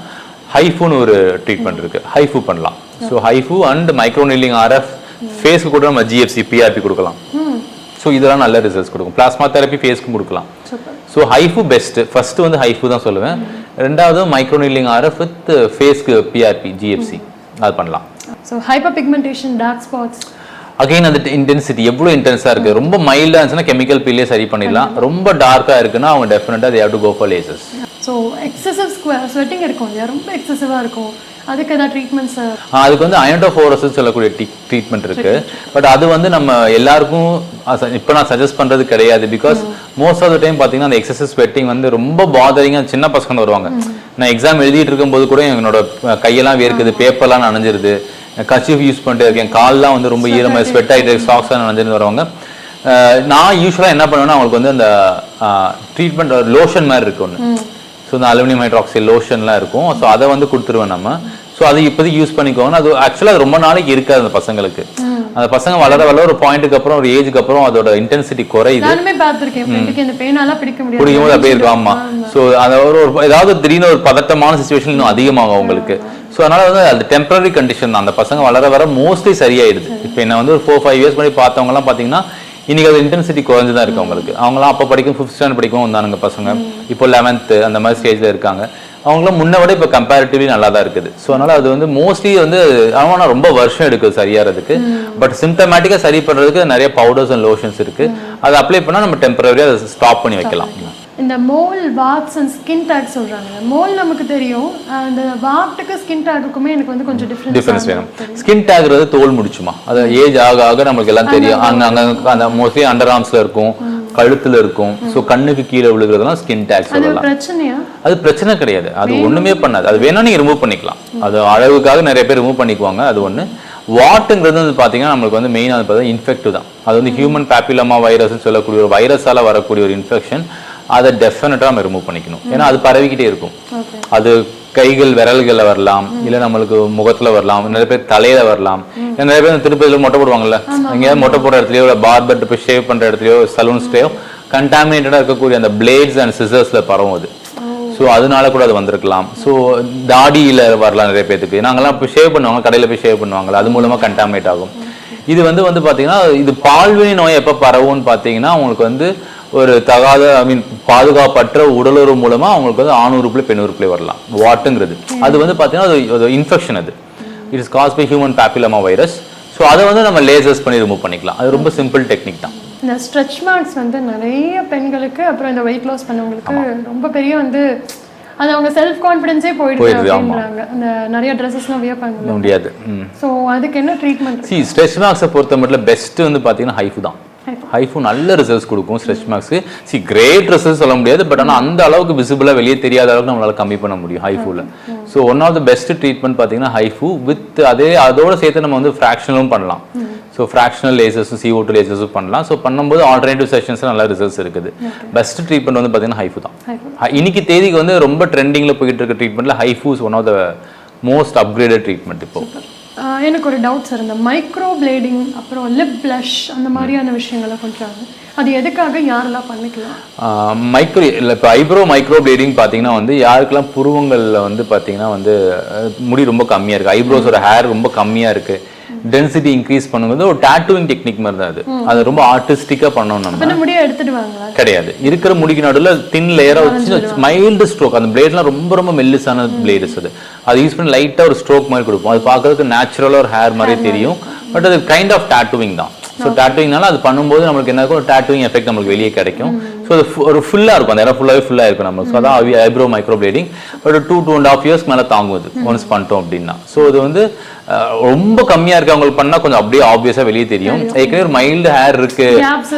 S1: ஹைஃபுன்னு ஒரு ட்ரீட்மெண்ட் இருக்குது, ஹைஃபு பண்ணலாம். So HIFU and micro needling RF, ஃபேஸ்க்கு கூட நம்ம GFC PRP கொடுக்கலாம். ஸோ இதெல்லாம் நல்ல ரிசல்ட்ஸ் கொடுக்கும். பிளாஸ்மா தெரப்பி ஃபேஸ்க்கும் கொடுக்கலாம். So ஹைஃபு best. ஃபர்ஸ்ட் வந்து ஹைஃபு தான் சொல்லுவேன். ரெண்டாவது மைக்ரோ நீட்லிங் RF வித் ஃபேஸ்க்கு PRP GFC அது பண்ணலாம். So hyperpigmentation, dark spots, again அந்த இன்டென்சிட்டி எவ்வளோ இன்டென்ஸாக இருக்குது. ரொம்ப மைல்டாக இருந்துச்சுன்னா கெமிக்கல் பீலே சரி பண்ணிடலாம். ரொம்ப டார்க்காக இருக்குன்னா அவங்க டெஃபினட்டாக they have to go for lasers. So excessive sweating இருக்கும் இல்லையா, ரொம்ப எக்ஸசிவாக இருக்கும், அதுக்கு ஏதாவது ட்ரீட்மெண்ட்ஸ்? அதுக்கு வந்து அயனோடோஃபோரஸ்ன்னு சொல்லக்கூடிய ட்ரீட்மெண்ட் இருக்குது. பட் அது வந்து நம்ம எல்லாருக்கும் இப்போ நான் சஜஸ்ட் பண்ணுறது கிடையாது. Because most of the time பார்த்தீங்கன்னா அந்த எக்ஸசிவ் ஸ்வெட்டிங் வந்து ரொம்ப பாதரிங்காக சின்ன பசங்க வருவாங்க. நான் எக்ஸாம் எழுதிட்டு இருக்கும்போது கூட என்னோட கையெல்லாம் வேர்க்குது, பேப்பர்லாம் நனைஞ்சிருது, கர்ச்சீஃப் யூஸ் பண்ணிட்டு இருக்கேன், கால்லாம் வந்து ரொம்ப ஈரமாக ஸ்வெட் ஆகிட்டு சாக்ஸ்லாம் நனைஞ்சிருந்து வருவாங்க. நான் யூஸ்வலாக என்ன பண்ணுவேன்னா அவங்களுக்கு வந்து அந்த ட்ரீட்மெண்ட் லோஷன் மாதிரி இருக்கு ஒன்று. ஸோ இந்த அலுமினியம் ஹைட்ராக்சைடு லோஷன்லாம் இருக்கும். ஸோ அதை வந்து கொடுத்துருவேன் நம்ம. ஸோ அது இப்போதைக்கு யூஸ் பண்ணிக்கோங்க. அது ஆக்சுவலாக அது ரொம்ப நாளைக்கு இருக்காது அந்த பசங்களுக்கு. அந்த பசங்க வளர ஒரு பாயிண்ட்டுக்கு அப்புறம் ஒரு ஏஜுக்கு அப்புறம் அதோட இன்டென்சிட்டி குறையுது. பிடிக்கும்போது அப்படியே இருக்கும். ஆமா. ஸோ அதை ஒரு ஏதாவது திடீர்னு ஒரு பதட்டமான சுச்சுவேஷன் இன்னும் அதிகமாகும் அவங்களுக்கு. ஸோ அதனால வந்து அது டெம்பரரி கண்டிஷன். அந்த பசங்க வளர மோஸ்ட்லி சரியாயிடுது. இப்போ என்ன வந்து ஒரு 4-5 years முன்னாடி பார்த்தவங்கலாம் பார்த்தீங்கன்னா இன்னைக்கு அது இன்டென்சிட்டி குறைஞ்சு தான் இருக்கு அவங்களுக்கு. அவங்களாம் அப்போ படிக்கும் 5th standard படிக்கவும் வந்தானுங்க பசங்க, இப்போ 11th அந்த மாதிரி ஸ்டேஜில் இருக்காங்க. அவங்களும் முன்ன விட இப்போ கம்பேரிட்டிவ்லி நல்லா தான் இருக்குது. ஸோ அதனால அது வந்து மோஸ்ட்லி வந்து அவனா ரொம்ப வருஷம் எடுக்குது சரியாகிறதுக்கு. பட் சிம்டமேட்டிக்காக சரி பண்ணுறதுக்கு நிறைய பவுடர்ஸ் அண்ட் லோஷன்ஸ் இருக்குது. அதை அப்ளை பண்ணால் நம்ம டெம்பரரியாக அதை ஸ்டாப் பண்ணி வைக்கலாம். இந்த mole warts and skin tag சொல்கிறாங்க. மோல் நமக்கு தெரியும், அந்த வாட்டுக்கு ஸ்கின் டேக்குக்குமே எனக்கு வந்து கொஞ்சம்
S2: டிஃபரன்ஸ் வேணும். ஸ்கின் டேக்றது தோல் முடிச்சுமா, அது ஏஜ் ஆக ஆக நமக்கு எல்லாம் தெரியும். அங்கே அந்த மோஸ்ட்லி அண்டர் ஆர்ம்ஸில் இருக்கும், கழுத்துல இருக்கும். ஸோ கண்ணுக்கு கீழே விழுகிறதுலாம் ஸ்கின் டேக் சொல்லலாம்.
S1: பிரச்சனையா?
S2: அது பிரச்சனை கிடையாது, அது ஒண்ணுமே பண்ணாது. அது வேணா நீங்க ரிமூவ் பண்ணிக்கலாம், அது அளவுக்காக நிறைய பேர் ரிமூவ் பண்ணிக்குவாங்க. அது ஒண்ணு. வாட்டுங்கிறது வந்து பார்த்தீங்கன்னா நம்மளுக்கு வந்து மெயினாக வந்து பார்த்தீங்கன்னா இன்ஃபெக்டிவ் தான். அது வந்து ஹியூமன் பேப்பிலோமா வைரஸ்ன்னு சொல்லக்கூடிய ஒரு வைரஸால் வரக்கூடிய ஒரு இன்ஃபெக்ஷன். அதை டெஃபினட்டாக நம்ம ரிமூவ் பண்ணிக்கணும், ஏன்னா அது பரவிக்கிட்டே இருக்கும். அது கைகள் விரல்களில் வரலாம், இல்லை நம்மளுக்கு முகத்தில் வரலாம், நிறைய பேர் தலையில வரலாம். நிறைய பேர் திருப்பதியில் மொட்டை போடுவாங்கல்ல, எங்கேயாவது மொட்டை போடுற இடத்துலையோ இல்லை பார்பர் போய் ஷேவ் பண்ணுற இடத்துலையோ சலூன்ஸ்லையோ கண்டாமினேட்டடாக இருக்கக்கூடிய அந்த பிளேட்ஸ் அண்ட் சிசர்ஸில் பரவும் அது. ஸோ அதனால கூட அது வந்திருக்கலாம். ஸோ தாடியில் வரலாம் நிறைய பேருக்கு. நாங்கள்லாம் இப்போ ஷேவ் பண்ணுவாங்க, கடையில் போய் ஷேவ் பண்ணுவாங்கல்ல, அது மூலமாக கண்டாமினேட் ஆகும். இது வந்து பார்த்தீங்கன்னா இது பால்வினை நோய் எப்போ பரவும்னு பார்த்தீங்கன்னா உங்களுக்கு வந்து ஒரு தகாத பாதுகாப்பற்ற உடலுறவு மூலமா அவங்களுக்கு வந்து ஆண் உறுப்புல பெண் உறுப்புல வரலாம். வாட்டுங்கிறது அது வந்து பார்த்தீங்கன்னா இன்ஃபெக்ஷன். அது it is caused by human papilloma virus. So அதை வந்து நம்ம லேசர்ஸ் பண்ணி ரிமூவ் பண்ணிக்கலாம். அது ரொம்ப சிம்பிள் டெக்னிக் தான்.
S1: இந்த ஸ்ட்ரெச் மார்க்ஸ் வந்து நிறைய பெண்களுக்கு, அப்புறம் இந்த வெயிட் லாஸ் பண்ணவங்களுக்கு ரொம்ப பெரிய வந்து அது அவங்க செல்ஃப் கான்ஃபிடன்ஸே போயிடுது. அந்த நிறைய ட்ரெஸ்ஸஸ்லாம் வியர் பண்ண
S2: முடியாது.
S1: ஸோ அதுக்கு என்ன ட்ரீட்மெண்ட்?
S2: ஸ்ட்ரெச் மார்க்ஸை பொறுத்த மட்டும் பெஸ்ட் வந்து பார்த்தீங்கன்னா ஹைஃபு தான். ஹைஃபு நல்ல ரிசல்ட்ஸ் கொடுக்கும் ஸ்ட்ரெச் மார்க்ஸ்க்கு. கிரேட் ரிசல்ட்ஸ் சொல்ல முடியாது, பட் ஆனால் அந்த அளவுக்கு விசிபிளாக வெளியே தெரியாத அளவுக்கு நம்மளால கம்மி பண்ண முடியும் ஹைஃபுல. So one of the best treatment பார்த்தீங்கன்னா ஹைஃபு வித் அதோட சேர்த்து நம்ம வந்து ஃப்ராக்ஷனலும் பண்ணலாம். ஸோ ஃப்ராக்ஷனல் லேசர்ஸும் CO2 லேசர்ஸும் பண்ணலாம். ஸோ பண்ணும்போது ஆல்டர்னேட்டிவ் செஷன்ஸ் நல்ல ரிசல்ட்ஸ் இருக்குது. பெஸ்ட் ட்ரீட்மெண்ட் வந்து பார்த்தீங்கன்னா ஹைஃபு தான். இன்னைக்கு தேதிக்கு வந்து ரொம்ப ட்ரெண்டிங்கில் போயிட்டு இருக்க ட்ரீட்மெண்ட்ல HIFU is one of the most upgraded treatment. இப்போ
S1: எனக்கு ஒரு டவுட் சார், இந்த மைக்ரோ பிளேடிங் அப்புறம் லிப் பிளஷ் அந்த மாதிரியான விஷயங்களை கொஞ்சம் அது எதுக்காக யாரெல்லாம் பண்ணிக்கலாம்?
S2: மைக்ரோ இல்லை இப்போ மைக்ரோ பிளேடிங் பார்த்தீங்கன்னா வந்து யாருக்கெல்லாம் புருவங்களில் வந்து பார்த்தீங்கன்னா வந்து முடி ரொம்ப கம்மியாக இருக்குது, ஐப்ரோஸோட ஹேர் ரொம்ப கம்மியாக இருக்குது, டென்சிட்டி இன்க்ரீஸ் பண்ணும்போது ஒரு டாட்டூவிங் டெக்னிக் மாதிரி தான் அது. அது ரொம்ப ஆர்டிஸ்டிக்கா பண்ணணும். நம்ம
S1: முடிய எடுத்துடுவாங்களா?
S2: கிடையாது, இருக்கிற முடிக்கு நடுவில் தின் லேயரா வச்சு மைல்டு ஸ்ட்ரோக். அந்த பிளேட்லாம் ரொம்ப ரொம்ப மெல்லிசான பிளேட்ஸ். அது யூஸ் பண்ணி லைட்டா ஒரு ஸ்ட்ரோக் மாதிரி கொடுப்போம். அது பார்க்கறதுக்கு நேச்சுரலா ஒரு ஹேர் மாதிரி தெரியும், பட் அது கைண்ட் ஆஃப் டாட்டூவிங் தான். ஸோ டாட்டூவிங்னால அது பண்ணும்போது நம்மளுக்கு என்ன இருக்கும், ஒரு டாட்டூவிங் எஃபெக்ட் நம்மளுக்கு வெளியே கிடைக்கும். ஸோ அது ஒரு ஃபுல்லாக இருக்கும், அந்த இடம் ஃபுல்லாக இருக்கும் நம்மளுக்கு. ஸோ அதான் eyebrow micro plating. But 2.5 years மேலே தாங்குவது ஒன்ஸ் பண்ணிட்டோம் அப்படின்னா. ஸோ இது வந்து ரொம்ப கம்மியா இருக்கு அவங்களுக்கு பண்ணா கொஞ்சம் அப்படியே ஆப்வியஸா வெளியே தெரியும். ஏற்கனவே ஒரு மைல்டு ஹேர் இருக்கு,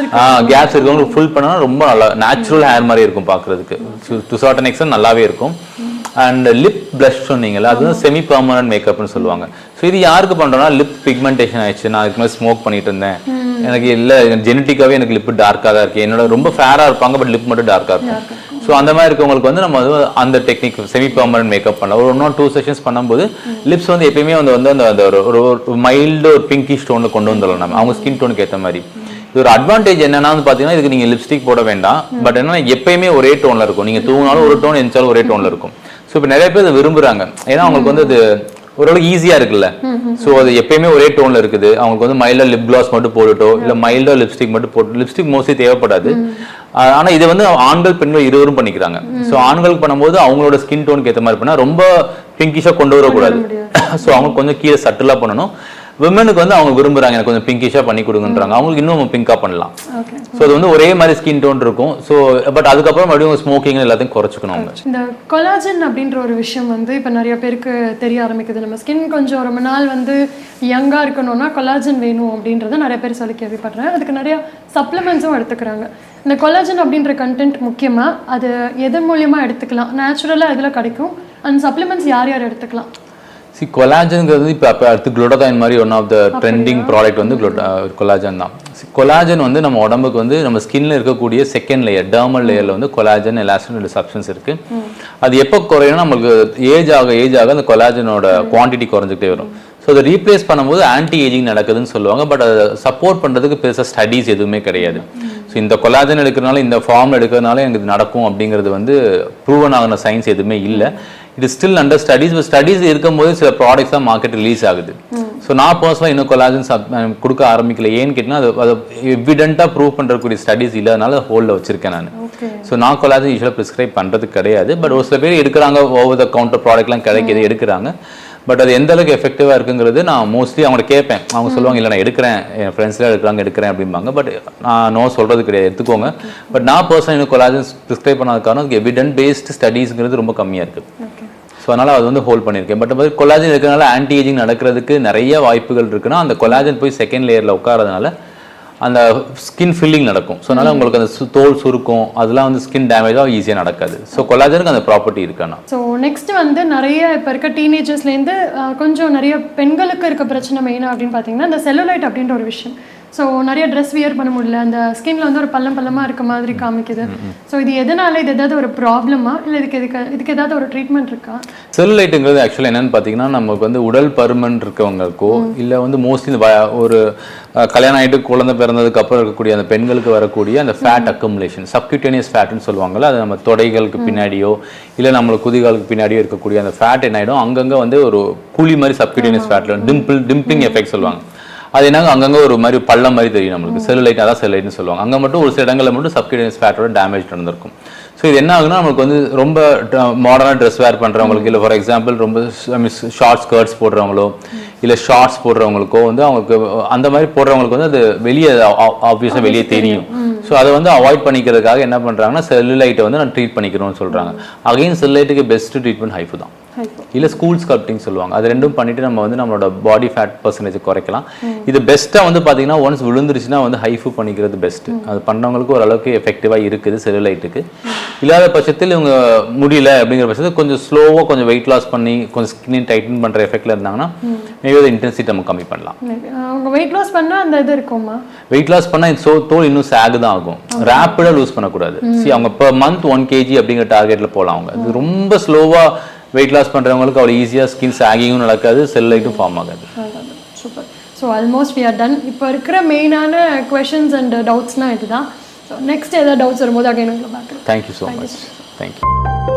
S2: கேப்ஸ் இருக்கவங்களுக்கு ஃபுல் பண்ணா ரொம்ப நல்லா நேச்சுரல் ஹேர் மாதிரி இருக்கும் பார்க்கறதுக்கு. டு சர்டன் எக்ஸ்டென்ட் நல்லாவே இருக்கும். அண்ட் லிப் பிளஷ் சொன்னீங்கல்ல, அது வந்து செமி பெர்மனன்ட் மேக்கப்னு சொல்லுவாங்க. ஸோ இது யாருக்கு பண்றோம்னா லிப் பிக்மெண்டேஷன் ஆயிடுச்சு, நான் அதுக்கு மேலே ஸ்மோக் பண்ணிட்டு இருந்தேன், எனக்கு இல்லை ஜெனட்டிக்காவே எனக்கு லிப் டார்க்காக தான் இருக்கு, என்னோட ரொம்ப ஃபேரா இருப்பாங்க பட் லிப் மட்டும் டார்க்காக இருக்கும். ஸோ அந்த மாதிரி இருக்கவங்களுக்கு வந்து நம்ம வந்து அந்த டெக்னிக் செமி பெர்மனன்ட் மேக்கப் பண்ணலாம். ஒரு 1 or 2 செஷன்ஸ் பண்ணும்போது லிப்ஸ் வந்து எப்பயுமே வந்து அந்த ஒரு மைல்டு ஒரு பிங்கி ஸ்டோன்ல கொண்டு வந்துடலாம் நம்ம அவங்க ஸ்கின் டோனுக்கு ஏற்ற மாதிரி. இது ஒரு அட்வான்டேஜ் என்னன்னா வந்து பாத்தீங்கன்னா இதுக்கு நீங்க லிப்ஸ்டிக் போட வேண்டாம். பட் என்னன்னா எப்பயுமே ஒரே டோன்ல இருக்கும், நீங்க தூங்கினாலும் ஒரு டோன், எந்திரிச்சாலும் ஒரே டோன்ல இருக்கும். ஸோ இப்போ நிறைய பேர் அதை விரும்புறாங்க, ஏன்னா அவங்களுக்கு வந்து அது ஓரளவுக்கு ஈஸியா இருக்குல்ல. ஸோ அது எப்பயுமே ஒரே டோன்ல இருக்குது. அவங்களுக்கு வந்து மைல்டா லிப் கிளாஸ் மட்டும் போட்டுட்டோ இல்லை மைல்டா லிப்ஸ்டிக் மட்டும் போட்டு, லிப்ஸ்டிக் மோஸ்ட்லி தேவைப்படாது. ஆனா இது வந்து ஆண்கள் பெண்கள் இருவரும் பண்ணிக்கிறாங்க. ஸோ ஆண்களுக்கு பண்ணும்போது அவங்களோட ஸ்கின் டோனுக்கு ஏற்ற மாதிரி பண்ணா ரொம்ப பிங்கிஷா கொண்டு வரக்கூடாது. ஸோ அவங்க கொஞ்சம் கீழே சட்டிலா பண்ணணும். விமனுக்கு வந்து அவங்க விரும்புறாங்க எனக்கு கொஞ்சம் பிங்கிஷா பண்ணி கொடுங்கன்றாங்க, அவங்களுக்கு இன்னும் பிங்கா பண்ணலாம். ஸோ அது வந்து ஒரே மாதிரி ஸ்கின் டோன் இருக்கும். ஸோ பட் அதுக்கப்புறம் மறுபடியும் ஸ்மோக்கிங் எல்லாத்தையும் குறைச்சிக்கணும் அவங்க.
S1: இந்த கொலாஜன் அப்படின்ற ஒரு விஷயம் வந்து இப்போ நிறைய பேருக்கு தெரிய ஆரம்பிக்குது. நம்ம ஸ்கின் கொஞ்சம் ரொம்ப நாள் வந்து யங்கா இருக்கணும்னா கொலாஜன் வேணும் அப்படின்றத நிறைய பேர் சொல்லி கேள்விப்படுறேன். அதுக்கு நிறைய சப்ளிமெண்ட்ஸும் எடுத்துக்கிறாங்க. இந்த கொலாஜன் அப்படின்ற கண்டென்ட் முக்கியமா, அது எது மூலியமா எடுத்துக்கலாம்? நேச்சுரலா இதில் கிடைக்கும். அந்த சப்ளிமெண்ட்ஸ் யார் யார் எடுத்துக்கலாம்?
S2: கொலாஜன்ங்கிறது இப்போ அடுத்து குளோட்டோகைன் மாதிரி one of the trending product வந்து கொலாஜன் தான். கொலாஜன் வந்து நம்ம உடம்புக்கு வந்து நம்ம ஸ்கின்ல இருக்கக்கூடிய செகண்ட் லேயர் டெர்மல் லேயர்ல வந்து கொலாஜன் எலாஸ்டின் சப்ஸ்டன்ஸ் இருக்கு. அது எப்போ குறையும், நம்மளுக்கு ஏஜ் ஆக அந்த கொலாஜனோட குவான்டிட்டி குறைஞ்சிட்டே வரும். ஸோ அதை ரீப்ளேஸ் பண்ணும்போது ஆன்டி ஏஜிங் நடக்குதுன்னு சொல்லுவாங்க. பட் அதை சப்போர்ட் பண்ணுறதுக்கு பெருசாக ஸ்டடீஸ் எதுவுமே கிடையாது. ஸோ இந்த கொலாஜன் எடுக்கிறனால இந்த ஃபார்ம் எடுக்கிறதுனால எனக்கு இது நடக்கும் அப்படிங்கிறது வந்து ப்ரூவன் ஆகின சயின்ஸ் எதுவுமே இல்லை. It is still under studies. Studies இருக்கும்போது சில ப்ராடக்ட்ஸ் தான் மார்க்கெட் ரிலீஸ் ஆகுது. ஸோ நான் பர்சனலாக இன்னும் கொலாஜன் கொடுக்க ஆரம்பிக்கல. ஏன்னு கேட்டிங்கன்னா அது எவிடென்ட்டாக ப்ரூவ் பண்ணுறக்கூடிய ஸ்டடீஸ் இல்லாதனால ஹோல்டில் வச்சிருக்கேன் நான். ஸோ நான் கொலாஜன் யூஸ்வலாக ப்ரிஸ்கிரைப் பண்ணுறது கிடையாது. பட் ஒரு சில பேர் எடுக்கிறாங்க, ஓவர் த கவுண்டர் ப்ராடக்ட்லாம் கிடைக்கிது எடுக்கிறாங்க. பட் அது எந்த அளவுக்கு எஃபெக்டிவாக இருக்குங்கிறது நான் மோஸ்ட்லி அவங்கள்ட்ட கேட்பேன். அவங்க சொல்லுவாங்க இல்லை நான் எடுக்கிறேன், என் ஃப்ரெண்ட்ஸ்லாம் எடுக்கிறேன் அப்படிம்பாங்க. பட் நான் நோ சொல்கிறது கிடையாது, எடுத்துக்கோங்க. பட் நான் பர்சனல் எனக்கு கொலாஜன் ப்ரிஸ்கிரைப் பண்ணாததுக்கான அதுக்கு எவிடென்ட் பேஸ்டு ஸ்டடீஸ்ங்கிறது ரொம்ப கம்மியாக இருக்குது. ஸோ அதனால் அது வந்து ஹோல்ட் பண்ணியிருக்கேன். பட் மாதிரி கொலாஜன் இருக்கிறதுனால ஆன்டி ஏஜிங் நடக்கிறதுக்கு நிறைய வாய்ப்புகள் இருக்குன்னா அந்த கொலாஜன் போய் செகண்ட் லேயரில் உட்காரதுனால அந்த ஸ்கின் ஃபில்லிங் நடக்கும். ஸோ அதனால் உங்களுக்கு அந்த தோல் சுருக்கும், அதெல்லாம் வந்து ஸ்கின் டேமேஜாக ஈஸியாக நடக்காது. ஸோ கொலாஜனுக்கு அந்த ப்ராப்பர்ட்டி இருக்கானா.
S1: ஸோ நெக்ஸ்ட் வந்து நிறைய இப்போ இருக்க டீனேஜர்ஸ்லேருந்து கொஞ்சம் நிறைய பெண்களுக்கு இருக்க பிரச்சனை மெயினாக அப்படின்னு பார்த்தீங்கன்னா இந்த செல்லுலைட் அப்படின்ற ஒரு விஷயம். ஸோ நிறைய ட்ரெஸ் வியர் பண்ண முடியல, அந்த ஸ்கின்ல வந்து ஒரு பள்ளமாக இருக்க மாதிரி காமிக்குது. ஸோ இது எதனால, இது ஏதாவது ஒரு ப்ராப்ளமா இல்லை இதுக்கு ஏதாவது ஒரு ட்ரீட்மெண்ட் இருக்கா?
S2: செல்லுலைட்டுங்கிறது ஆக்சுவலாக என்னன்னு பார்த்தீங்கன்னா நமக்கு வந்து உடல் பருமன் இருக்கவங்களுக்கோ இல்லை வந்து மோஸ்ட்லி ஒரு கல்யாணம் ஆகிட்டு குழந்தை பிறந்ததுக்கு அப்புறம் இருக்கக்கூடிய அந்த பெண்களுக்கு வரக்கூடிய அந்த ஃபேட் அக்குமுலேஷன், சப்கியூட்டேனியஸ் ஃபேட்னு சொல்லுவாங்கல்ல, அது நம்ம தொடைகளுக்கு பின்னாடியோ இல்லை நம்மளுக்கு குதிகாலுக்கு பின்னாடியோ இருக்கக்கூடிய அந்த ஃபேட் என்ன ஆகிடும், அங்கங்கே வந்து ஒரு குழி மாதிரி சப்கியூட்டேனியஸ் ஃபேட்ல டிம்பிளிங் எஃபெக்ட் சொல்லுவாங்க. அது என்னங்க அங்கங்கே ஒரு மாதிரி பள்ளம் மாதிரி தெரியும் நம்மளுக்கு. செல்லுலைட், அதான் செல்லுலைட்னு சொல்லுவாங்க. அங்கே மட்டும் ஒரு சில இடங்களில் மட்டும் சப்கியூட்டேனியஸ் ஃபேட்டோட டேமேஜ் நடந்திருக்கும். ஸோ இது என்ன ஆகுனா நம்மளுக்கு வந்து ரொம்ப மாடர்னாக ட்ரெஸ் வேர் பண்ணுறவங்களுக்கு இல்லை ஃபார் எக்ஸாம்பிள் ரொம்ப ஷார்ட் ஸ்கர்ட்ஸ் போடுறவங்களோ இல்லை ஷார்ட்ஸ் போடுறவங்களுக்கோ வந்து அவங்களுக்கு அந்த மாதிரி போடுறவங்களுக்கு வந்து அது வெளியே ஆப்வியஸாக வெளியே தெரியும். ஸோ அதை வந்து அவாய்ட் பண்ணிக்கிறதுக்காக என்ன பண்ணுறாங்கன்னா செல்லுலைட்டை வந்து நான் ட்ரீட் பண்ணிக்கிறோம்னு சொல்கிறாங்க. அகைன் செல்லுலைட்டுக்கு பெஸ்ட் ட்ரீட்மெண்ட் ஹைஃபு தான், இல்லை ஸ்கூல் ஸ்கல்ப்டிங் சொல்லுவாங்க. அது ரெண்டும் பண்ணிட்டு நம்ம வந்து நம்மளோட பாடி ஃபேட் பர்சன்டேஜ் குறைக்கலாம். இது பெஸ்ட்டாக வந்து பார்த்தீங்கன்னா ஒன்ஸ் விழுந்துருச்சுன்னா வந்து ஹைஃபு பண்ணிக்கிறது பெஸ்ட்டு. அது பண்ணுறவங்களுக்கு ஓரளவுக்கு எஃபெக்டிவாக இருக்குது செல்லுலைட்டுக்கு. இல்லாத பட்சத்தில் இவங்க முடியல அப்படிங்கிற பட்சத்தில் கொஞ்சம் ஸ்லோவாக கொஞ்சம் வெயிட் லாஸ் பண்ணி கொஞ்சம் ஸ்கின் டைட்டன் பண்ணுற எஃபெக்டில் இருந்தாங்கன்னா மேபி அது இன்டென்சிட்டி நம்ம கம்மி பண்ணலாம்.
S1: அவங்க வெயிட் லாஸ் பண்ணால் அந்த இது இருக்குமா?
S2: வெயிட் லாஸ் பண்ணால் தோல் இன்னும் சேகு தான் ஆகும், ரேப்பிடாக லூஸ் பண்ணக்கூடாது. அவங்க per month 1 kg அப்படிங்கிற டார்கெட்டில் போகலாம். அவங்க அது ரொம்ப ஸ்லோவாக வெயிட் லாஸ் பண்ணுறவங்களுக்கு அவ்வளோ ஈஸியாக ஸ்கின் சாகிங்கும் நடக்காது, செல்லுலைட்டும் ஃபார்ம் ஆகாது.
S1: Super. So almost we are done. இப்போ இருக்கிற மெயினான கொஷின்ஸ் அண்ட் டவுட்ஸ்னால் இதுதான். ஸோ நெக்ஸ்ட் ஏதாவது டவுட்ஸ் வரும்போது அகைன் உங்களை பார்க்குறேன்.
S2: Thank you so much. தேங்க்யூ.